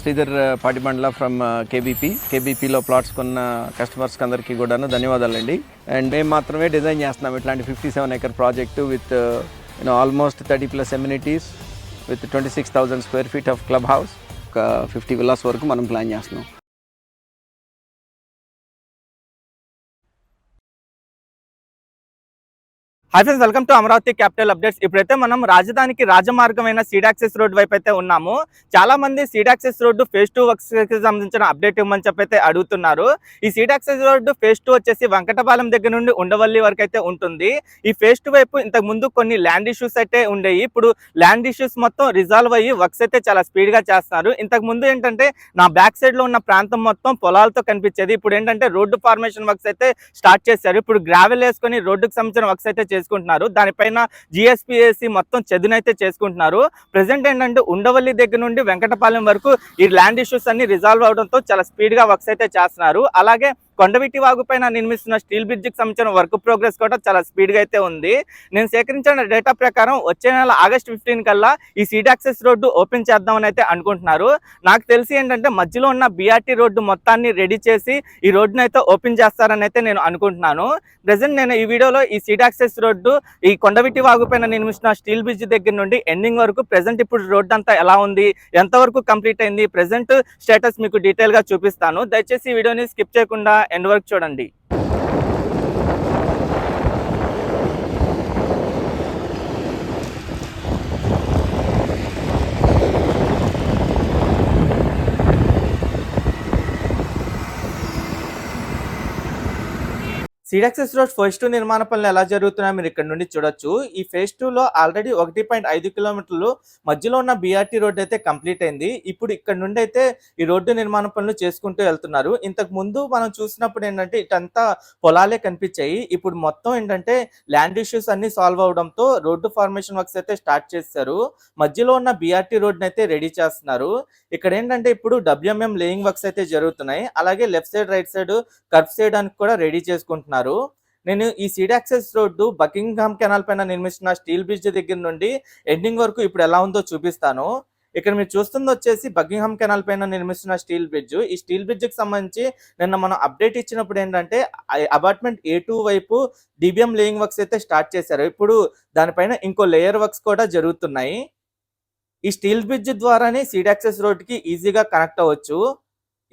Sridhar Patibandla from కేబీపీలో plots కొన్న కస్టమర్స్కి అందరికీ కూడాను ధన్యవాదాలండి. అండ్ మేము మాత్రమే డిజైన్ చేస్తున్నాం ఇట్లాంటి 57 acre project with almost 30+ amenities with 26,000 square feet of club house, ఒక 50 villas వరకు మనం ప్లాన్ చేస్తున్నాం. Hi friends, welcome to Amaravati capital updates. ఇప్పుడైతే మనం రాజధానికి రాజమార్గమైన సీడ్ యాక్సెస్ రోడ్ వైపు అయితే ఉన్నాము. చాలా మంది seed access road phase 2 works కి సంబంధించిన అప్డేట్ ఇవ్వమని చెప్పైతే అడుగుతున్నారు. ఈ సీడ్ యాక్సెస్ రోడ్డు phase 2 వచ్చేసి వెంకటపాలెం దగ్గర నుండి ఉండవల్లి వరకు అయితే ఉంటుంది. ఈ phase 2 వైపు ఇంతకు ముందు కొన్ని ల్యాండ్ ఇష్యూస్ అయితే ఉండేవి. ఇప్పుడు ల్యాండ్ ఇష్యూస్ మొత్తం రిజాల్వ్ అయ్యి వర్క్స్ అయితే చాలా స్పీడ్ గా చేస్తున్నారు. ఇంతకు ముందు ఏంటంటే నా బ్యాక్ సైడ్ లో ఉన్న ప్రాంతం మొత్తం పొలాలతో కనిపించేది. ఇప్పుడు ఏంటంటే రోడ్డు ఫార్మేషన్ వర్క్స్ అయితే స్టార్ట్ చేశారు. ఇప్పుడు గ్రావెల్ వేసుకొని రోడ్డుకు సంబంధించిన వర్క్స్ అయితే చేసుకుంటున్నారు. దానిపైన జిఎస్పిఎసి మొత్తం చదునైతే చేసుకుంటున్నారు. ప్రెసెంట్ ఏంటంటే ఉండవల్లి దగ్గర నుండి వెంకటపాలెం వరకు ఈ ల్యాండ్ ఇష్యూస్ అన్ని రిజాల్వ్ అవడంతో చాలా స్పీడ్ గా వర్క్స్ అయితే చేస్తున్నారు. అలాగే కొండవీటి వాగు పైన నిర్మిస్తున్న స్టీల్ బ్రిడ్జ్ కి సంబంధించిన వర్క్ ప్రోగ్రెస్ కూడా చాలా స్పీడ్ గా అయితే ఉంది. నేను సేకరించిన డేటా ప్రకారం వచ్చే నెల ఆగస్ట్ 15 కల్లా ఈ సీడ్ యాక్సెస్ రోడ్డు ఓపెన్ చేద్దామని అయితే అనుకుంటున్నారు. నాకు తెలిసి ఏంటంటే మధ్యలో ఉన్న బిఆర్టీ రోడ్డు మొత్తాన్ని రెడీ చేసి ఈ రోడ్డును అయితే ఓపెన్ చేస్తారని అయితే నేను అనుకుంటున్నాను. ప్రెసెంట్ నేను ఈ వీడియోలో ఈ సీడ్ యాక్సెస్ రోడ్డు ఈ కొండవీటి వాగు పైన నిర్మిస్తున్న స్టీల్ బ్రిడ్జ్ దగ్గర నుండి ఎండింగ్ వరకు ప్రెసెంట్ ఇప్పుడు రోడ్డు అంతా ఎలా ఉంది, ఎంతవరకు కంప్లీట్ అయింది, ప్రెసెంట్ స్టేటస్ మీకు డీటెయిల్ గా చూపిస్తాను. దయచేసి ఈ వీడియోని స్కిప్ చేయకుండా ఎండ్ వరకు చూడండి. సీడ్ యాక్సెస్ రోడ్ phase 2 నిర్మాణ పనులు ఎలా జరుగుతున్నాయో మీరు ఇక్కడ నుండి చూడొచ్చు. ఈ phase 2లో ఆల్రెడీ 1.5 కిలోమీటర్లు మధ్యలో ఉన్న బిఆర్టీ రోడ్ అయితే కంప్లీట్ అయింది. ఇప్పుడు ఇక్కడ నుండి అయితే ఈ రోడ్డు నిర్మాణ పనులు చేసుకుంటూ వెళ్తున్నారు. ఇంతకు ముందు మనం చూసినప్పుడు ఏంటంటే ఇటంతా పొలాలే కనిపించాయి. ఇప్పుడు మొత్తం ఏంటంటే ల్యాండ్ ఇష్యూస్ అన్ని సాల్వ్ అవడంతో రోడ్డు ఫార్మేషన్ వర్క్స్ అయితే స్టార్ట్ చేశారు. మధ్యలో ఉన్న బిఆర్టీ రోడ్ని అయితే రెడీ చేస్తున్నారు. ఇక్కడ ఏంటంటే ఇప్పుడు WMM లేయింగ్ వర్క్స్ అయితే జరుగుతున్నాయి. అలాగే left side right side curve చేయడానికి కూడా రెడీ చేసుకుంటున్నారు. నేను ఈ seed access road Buckingham canal పైన నిర్మిస్తున్న స్టీల్ బ్రిడ్జ్ దగ్గర నుండి ఎండింగ్ వరకు ఇప్పుడు ఎలా ఉందో చూపిస్తాను. ఇక్కడ మీరు చూస్తుంది వచ్చేసి బకింగ్హామ్ కెనాల్ పైన నిర్మిస్తున్న స్టీల్ బ్రిడ్జ్. ఈ స్టీల్ బ్రిడ్జ్ కి సంబంధించి నిన్న మనం అప్డేట్ ఇచ్చినప్పుడు ఏంటంటే అపార్ట్మెంట్ A2 వైపు DBM లేయింగ్ వర్క్స్ అయితే స్టార్ట్ చేశారు. ఇప్పుడు దానిపైన ఇంకో లేయర్ వర్క్స్ కూడా జరుగుతున్నాయి. ఈ స్టీల్ బ్రిడ్జ్ ద్వారానే సీడ్ యాక్సెస్ రోడ్డుకి ఈజీగా కనెక్ట్ అవ్వచ్చు.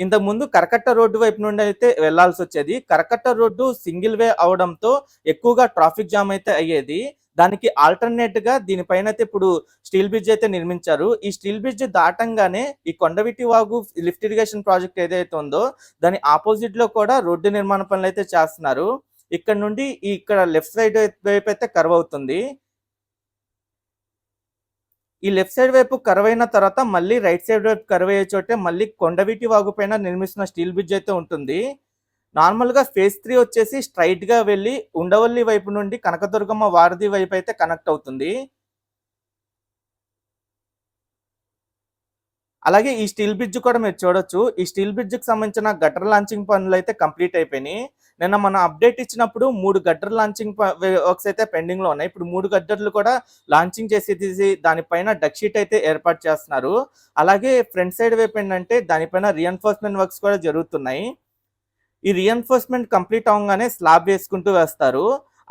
ఇంతకు ముందు కరకట్ట రోడ్డు వైపు నుండి అయితే వెళ్లాల్సి వచ్చేది. కరకట్ట రోడ్డు సింగిల్ వే అవడంతో ఎక్కువగా ట్రాఫిక్ జామ్ అయితే అయ్యేది. దానికి ఆల్టర్నేట్ గా దీనిపైన అయితే ఇప్పుడు స్టీల్ బ్రిడ్జ్ అయితే నిర్మించారు. ఈ స్టీల్ బ్రిడ్జ్ దాటంగానే ఈ Kondaveeti Vagu lift irrigation project ఏదైతే ఉందో దాని ఆపోజిట్ లో కూడా రోడ్డు నిర్మాణ పనులు అయితే చేస్తున్నారు. ఇక్కడ నుండి ఇక్కడ లెఫ్ట్ సైడ్ వైపు అయితే కర్వ్ అవుతుంది. ఈ లెఫ్ట్ సైడ్ వైపు కర్వ్ అయిన తర్వాత మళ్ళీ రైట్ సైడ్ వైపు కర్వ్ అయ్యే చోటే మళ్ళీ కొండవీటి వాగు పైన నిర్మిస్తున్న స్టీల్ బ్రిడ్జ్ అయితే ఉంటుంది. నార్మల్ గా phase 3 వచ్చేసి స్ట్రైట్ గా వెళ్ళి ఉండవల్లి వైపు నుండి కనకదుర్గమ్మ వారధి వైపు అయితే కనెక్ట్ అవుతుంది. అలాగే ఈ స్టీల్ బ్రిడ్జ్ కూడా మీరు చూడొచ్చు. ఈ స్టీల్ బ్రిడ్జ్ కి సంబంధించిన గటర్ లాంచింగ్ పనులు అయితే కంప్లీట్ అయిపోయినాయి. నిన్న మనం అప్డేట్ ఇచ్చినప్పుడు 3 గటర్ లాంచింగ్ వర్క్స్ అయితే పెండింగ్ లో ఉన్నాయి. ఇప్పుడు 3 గడ్డర్లు కూడా లాంచింగ్ చేసి దానిపైన డక్ షీట్ అయితే ఏర్పాటు చేస్తున్నారు. అలాగే ఫ్రంట్ సైడ్ వైపు ఏంటంటే దానిపైన రీఎన్ఫోర్స్మెంట్ వర్క్స్ కూడా జరుగుతున్నాయి. ఈ రీఎన్ఫోర్స్మెంట్ కంప్లీట్ అవగానే స్లాబ్ వేసుకుంటూ వేస్తారు.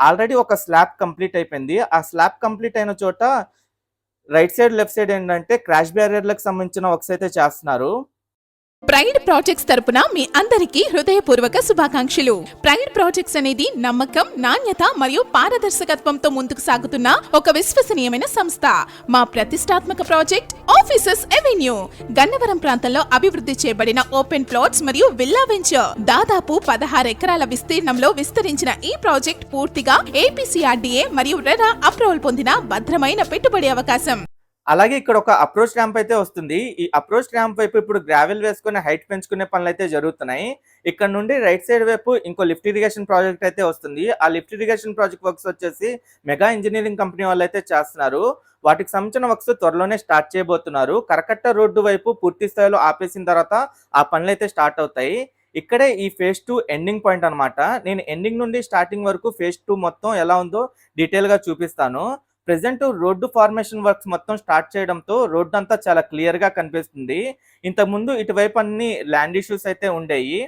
ఆల్రెడీ ఒక స్లాబ్ కంప్లీట్ అయిపోయింది. ఆ స్లాబ్ కంప్లీట్ అయిన చోట రైట్ సైడ్ లెఫ్ట్ సైడ్ ఏంటంటే క్రాష్ బ్యారియర్లకు సంబంధించిన వర్క్స్ అయితే చేస్తున్నారు. ప్రైడ్ ప్రాజెక్ట్స్ తరపున మీ అందరికీ హృదయపూర్వక శుభాకాంక్షలు. ప్రైడ్ ప్రాజెక్ట్స్ అనేది నమ్మకం, నాణ్యత మరియు పారదర్శకత్వంతో ముందుకు సాగుతున్న ఒక విశ్వసనీయమైన సంస్థ. మా ప్రతిష్టాత్మక ప్రాజెక్ట్ ఆఫీసెస్ ఎవెన్యూ గన్నవరం ప్రాంతంలో అభివృద్ధి చేయబడిన ఓపెన్ ప్లాట్స్ మరియు విల్లా వెంచర్. దాదాపు 16 ఎకరాల విస్తీర్ణంలో విస్తరించిన ఈ ప్రాజెక్ట్ పూర్తిగా APCRDA మరియు రెరా అప్రూవల్ పొందిన భద్రమైన పెట్టుబడి అవకాశం. అలాగే ఇక్కడ ఒక అప్రోచ్ ర్యాంప్ అయితే వస్తుంది. ఈ అప్రోచ్ ర్యాంప్ వైపు ఇప్పుడు గ్రావెల్ వేసుకునే హైట్ పెంచుకునే పనులు అయితే జరుగుతున్నాయి. ఇక్కడ నుండి రైట్ సైడ్ వైపు ఇంకో లిఫ్ట్ ఇరిగేషన్ ప్రాజెక్ట్ అయితే వస్తుంది. ఆ లిఫ్ట్ ఇరిగేషన్ ప్రాజెక్ట్ వర్క్స్ వచ్చేసి మెగా ఇంజనీరింగ్ కంపెనీ వాళ్ళు అయితే చేస్తున్నారు. వాటికి సంబంధించిన వర్క్స్ త్వరలోనే స్టార్ట్ చేయబోతున్నారు. కరకట్ట రోడ్డు వైపు పూర్తి స్థాయిలో ఆపేసిన తర్వాత ఆ పనులు అయితే స్టార్ట్ అవుతాయి. ఇక్కడే ఈ phase 2 ఎండింగ్ పాయింట్ అనమాట. నేను ఎండింగ్ నుండి స్టార్టింగ్ వరకు phase 2 మొత్తం ఎలా ఉందో డీటెయిల్ గా చూపిస్తాను. ప్రెజెంట్ రోడ్డు ఫార్మేషన్ వర్క్స్ మొత్తం స్టార్ట్ చేయడంతో రోడ్డు అంతా చాలా క్లియర్‌గా కనిపిస్తుంది. ఇంతకుముందు ఇటువైపు అన్ని ల్యాండ్ ఇష్యూస్ అయితే ఉండేయి.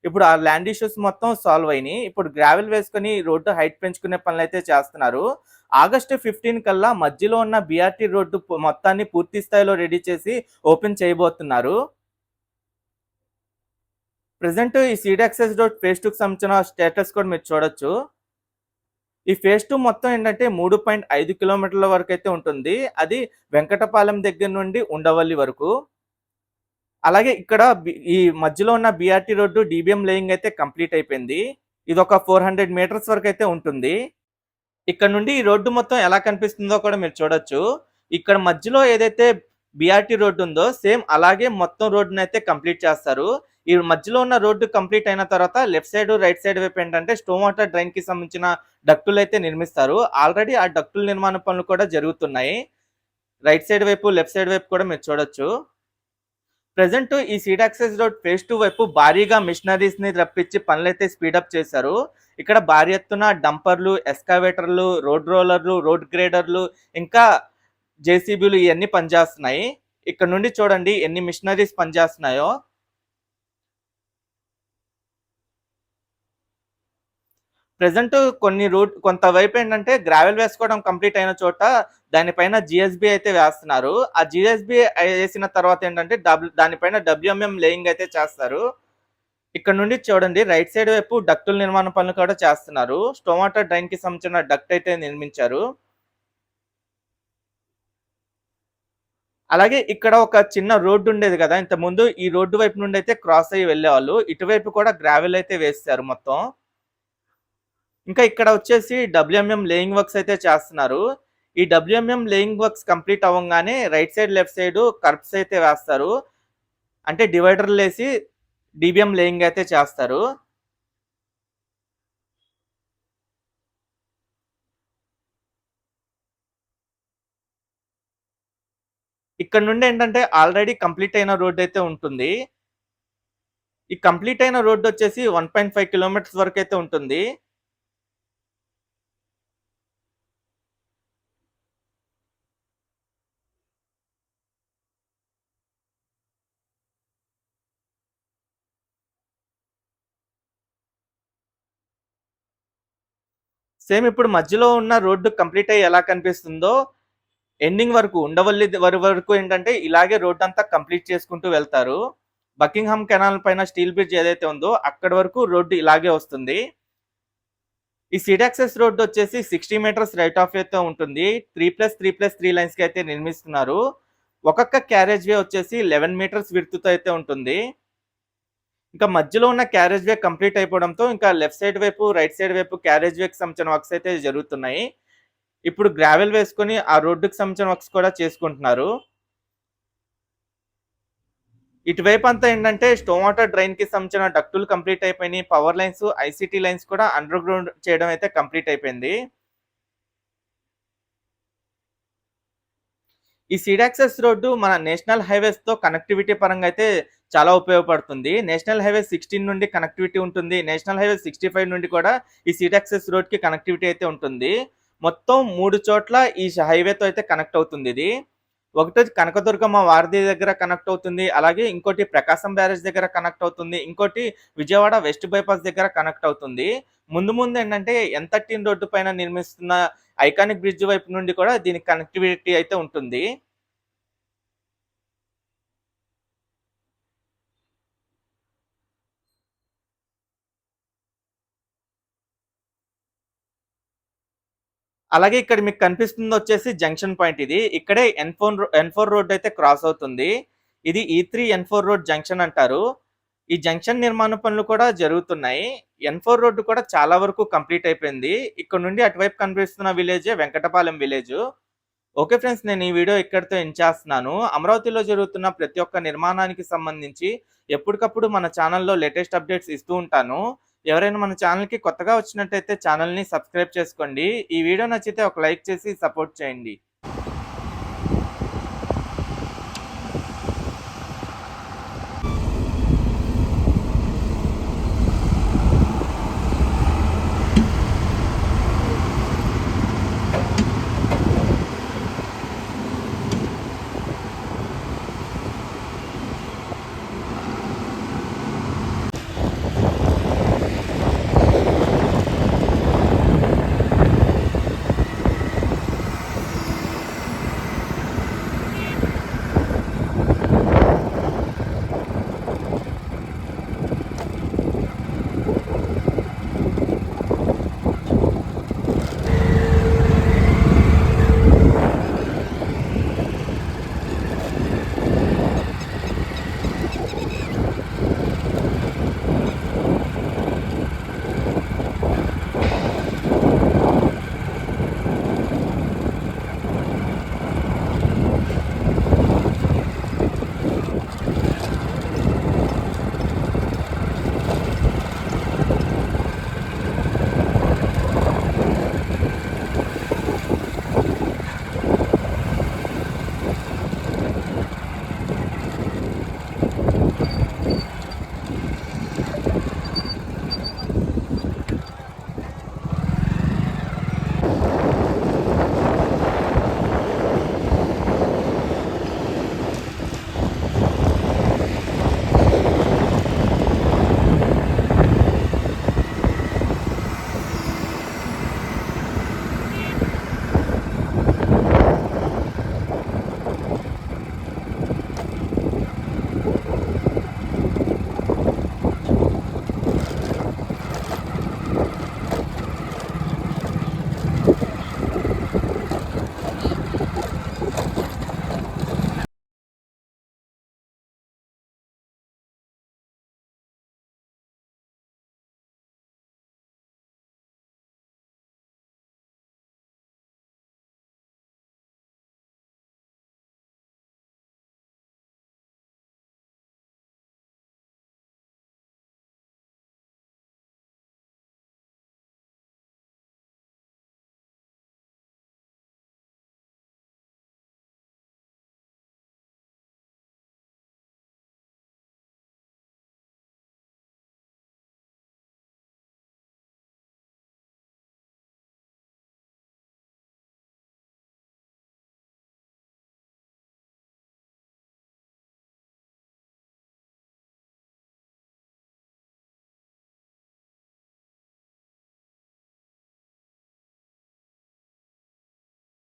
ఇప్పుడు ఆ ల్యాండ్ ఇష్యూస్ మొత్తం సాల్వ్ అయినాయి. ఇప్పుడు గ్రావెల్ వేసుకొని రోడ్డు హైట్ పెంచుకునే పనులైతే చేస్తున్నారు. ఆగస్టు 15 కల్లా మధ్యలో ఉన్న బీఆర్టీ రోడ్డు మొత్తాన్ని పూర్తి స్థాయిలో రెడీ చేసి ఓపెన్ చేయబోతున్నారు. ప్రెజెంట్ ఈ సీడ్ యాక్సెస్ రోడ్ ఫేజ్ 2కి సంబంధించిన స్టేటస్ కూడా మీరు చూడొచ్చు. ఈ ఫేజ్ 2 మొత్తం ఏంటంటే 3.5 కిలోమీటర్ల వరకు అయితే ఉంటుంది. అది వెంకటపాలెం దగ్గర నుండి ఉండవల్లి వరకు. అలాగే ఇక్కడ ఈ మధ్యలో ఉన్న బీఆర్టీ రోడ్డు డీబీఎం లేయింగ్ అయితే కంప్లీట్ అయిపోయింది. ఇది ఒక 400 మీటర్స్ వరకు అయితే ఉంటుంది. ఇక్కడ నుండి ఈ రోడ్డు మొత్తం ఎలా కనిపిస్తుందో కూడా మీరు చూడొచ్చు. ఇక్కడ మధ్యలో ఏదైతే బీఆర్టీ రోడ్డు ఉందో సేమ్ అలాగే మొత్తం రోడ్డుని అయితే కంప్లీట్ చేస్తారు. ఈ మధ్యలో ఉన్న రోడ్డు కంప్లీట్ అయిన తర్వాత లెఫ్ట్ సైడ్ రైట్ సైడ్ వైపు ఏంటంటే స్టోమ్ వాటర్ డ్రైన్ కి సంబంధించిన డక్టులు అయితే నిర్మిస్తారు. ఆల్రెడీ ఆ డక్టుల నిర్మాణ పనులు కూడా జరుగుతున్నాయి. రైట్ సైడ్ వైపు లెఫ్ట్ సైడ్ వైపు కూడా మీరు చూడొచ్చు. ప్రెజెంట్ ఈ సీడ్ యాక్సెస్ రోడ్ ఫేజ్ 2 వైపు భారీగా మిషనరీస్ ని రప్పించి పనులైతే స్పీడప్ చేశారు. ఇక్కడ భారీ ఎత్తున డంపర్లు, ఎస్కావేటర్లు, రోడ్ రోలర్లు, రోడ్ గ్రేడర్లు, ఇంకా జేసీబీలు ఇవన్నీ పనిచేస్తున్నాయి. ఇక్కడ నుండి చూడండి ఎన్ని మిషనరీస్ పనిచేస్తున్నాయో. ప్రెజెంట్ కొంత వైపు ఏంటంటే గ్రావెల్ వేసుకోవడం కంప్లీట్ అయిన చోట దానిపైన జిఎస్బి అయితే వేస్తున్నారు. ఆ జిఎస్బి వేసిన తర్వాత ఏంటంటే దానిపైన డబ్ల్యూఎంఎం లేయింగ్ అయితే చేస్తారు. ఇక్కడ నుండి చూడండి రైట్ సైడ్ వైపు డక్టుల నిర్మాణ పనులు కూడా చేస్తున్నారు. స్టోమ్ వాటర్ డ్రైన్ కి సంబంధించిన డక్ట్ అయితే నిర్మించారు. అలాగే ఇక్కడ ఒక చిన్న రోడ్డు ఉండేది కదా ఇంత ముందు, ఈ రోడ్డు వైపు నుండి అయితే క్రాస్ అయ్యి వెళ్ళేవాళ్ళు. ఇటువైపు కూడా గ్రావెల్ అయితే వేస్తారు మొత్తం. ఇంకా ఇక్కడ వచ్చేసి డబ్ల్యూఎంఎం లేయింగ్ వర్క్స్ అయితే చేస్తున్నారు. ఈ డబ్ల్యూఎంఎం లేయింగ్ వర్క్స్ కంప్లీట్ అవ్వగానే right side left side curbs అయితే వేస్తారు. అంటే డివైడర్లు వేసి డీబీఎం లేయింగ్ అయితే చేస్తారు. ఇక్కడ నుండి ఏంటంటే ఆల్రెడీ కంప్లీట్ అయిన రోడ్ అయితే ఉంటుంది. ఈ కంప్లీట్ అయిన రోడ్ వచ్చేసి 1.5 కిలోమీటర్స్ వరకు అయితే ఉంటుంది. సేమ్ ఇప్పుడు మధ్యలో ఉన్న రోడ్డు కంప్లీట్ అయ్యి ఎలా కనిపిస్తుందో ఎండింగ్ వరకు ఉండవల్లి వరకు ఏంటంటే ఇలాగే రోడ్ అంతా కంప్లీట్ చేసుకుంటూ వెళ్తారు. బకింగ్హామ్ కెనాల్ పైన స్టీల్ బ్రిడ్జ్ ఏదైతే ఉందో అక్కడ వరకు రోడ్డు ఇలాగే వస్తుంది. ఈ సీడ్ యాక్సెస్ రోడ్డు వచ్చేసి 60 మీటర్స్ రైట్ ఆఫ్ వేతో ఉంటుంది. 3+3+3 లైన్స్ కి అయితే నిర్మిస్తున్నారు. ఒక్కొక్క క్యారేజ్ వే వచ్చేసి 11 మీటర్స్ విడ్త్ అయితే ఉంటుంది. ఇంకా మధ్యలో ఉన్న క్యారేజ్ వే కంప్లీట్ అయిపోవడంతో ఇంకా లెఫ్ట్ సైడ్ వైపు రైట్ సైడ్ వైపు క్యారేజ్ వేకి సంబంధించిన వర్క్స్ అయితే జరుగుతున్నాయి. ఇప్పుడు గ్రావెల్ వేసుకొని ఆ రోడ్డుకి సంబంధించిన వర్క్స్ కూడా చేసుకుంటున్నారు. ఇటువైపు అంతా ఏంటంటే స్టోమ్ వాటర్ డ్రైన్ కి సంబంధించిన డక్టులు కంప్లీట్ అయిపోయినాయి. పవర్ లైన్స్, ఐసిటీ లైన్స్ కూడా అండర్ గ్రౌండ్ చేయడం అయితే కంప్లీట్ అయిపోయింది. ఈ సీడ్ యాక్సెస్ రోడ్డు మన నేషనల్ హైవేస్ తో కనెక్టివిటీ పరంగా అయితే చాలా ఉపయోగపడుతుంది. నేషనల్ హైవే 16 నుండి కనెక్టివిటీ ఉంటుంది. నేషనల్ హైవే 65 నుండి కూడా ఈ సీడ్ యాక్సెస్ రోడ్ కి కనెక్టివిటీ అయితే ఉంటుంది. మొత్తం 3 చోట్ల ఈ హైవేతో అయితే కనెక్ట్ అవుతుంది. ఇది ఒకటి కనకదుర్గమ్మ వారధి దగ్గర కనెక్ట్ అవుతుంది. అలాగే ఇంకోటి ప్రకాశం బ్యారేజ్ దగ్గర కనెక్ట్ అవుతుంది. ఇంకోటి విజయవాడ వెస్ట్ బైపాస్ దగ్గర కనెక్ట్ అవుతుంది. ముందు ఏంటంటే N13 రోడ్డు పైన నిర్మిస్తున్న ఐకానిక్ బ్రిడ్జ్ వైపు నుండి కూడా దీనికి కనెక్టివిటీ అయితే ఉంటుంది. అలాగే ఇక్కడ మీకు కనిపిస్తుంది వచ్చేసి జంక్షన్ పాయింట్. ఇది ఇక్కడే N4 రోడ్ అయితే క్రాస్ అవుతుంది. ఇది E3 N4 రోడ్ జంక్షన్ అంటారు. ఈ జంక్షన్ నిర్మాణ పనులు కూడా జరుగుతున్నాయి. N4 రోడ్డు కూడా చాలా వరకు కంప్లీట్ అయిపోయింది. ఇక్కడ నుండి అటువైపు కనిపిస్తున్న విలేజే వెంకటపాలెం విలేజ్. ఓకే ఫ్రెండ్స్, నేను ఈ వీడియో ఇక్కడితో ఎండ్ చేస్తున్నాను. అమరావతిలో జరుగుతున్న ప్రతి ఒక్క నిర్మాణానికి సంబంధించి ఎప్పటికప్పుడు మన ఛానల్లో లేటెస్ట్ అప్డేట్స్ ఇస్తూ ఉంటాను. ఎవరైనా మన ఛానల్కి కొత్తగా వచ్చినట్టయితే ఛానల్ని సబ్స్క్రైబ్ చేసుకోండి. ఈ వీడియో నచ్చితే ఒక లైక్ చేసి సపోర్ట్ చేయండి.